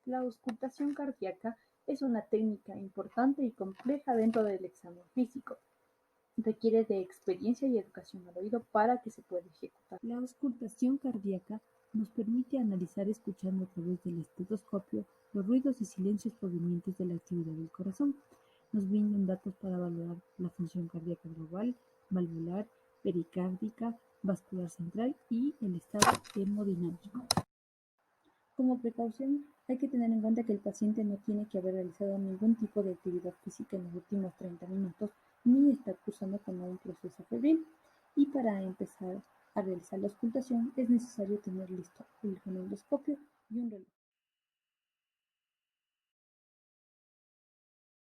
La auscultación cardíaca es una técnica importante y compleja dentro del examen físico. Requiere de experiencia y educación al oído para que se pueda ejecutar. La auscultación cardíaca nos permite analizar escuchando a través del estetoscopio los ruidos y silencios provenientes de la actividad del corazón. Nos brindan datos para valorar la función cardíaca global, valvular, pericárdica, vascular central y el estado hemodinámico. Como precaución, hay que tener en cuenta que el paciente no tiene que haber realizado ningún tipo de actividad física en los últimos 30 minutos ni estar cursando con un proceso febril. Y para empezar a realizar la auscultación es necesario tener listo el fonendoscopio y un reloj.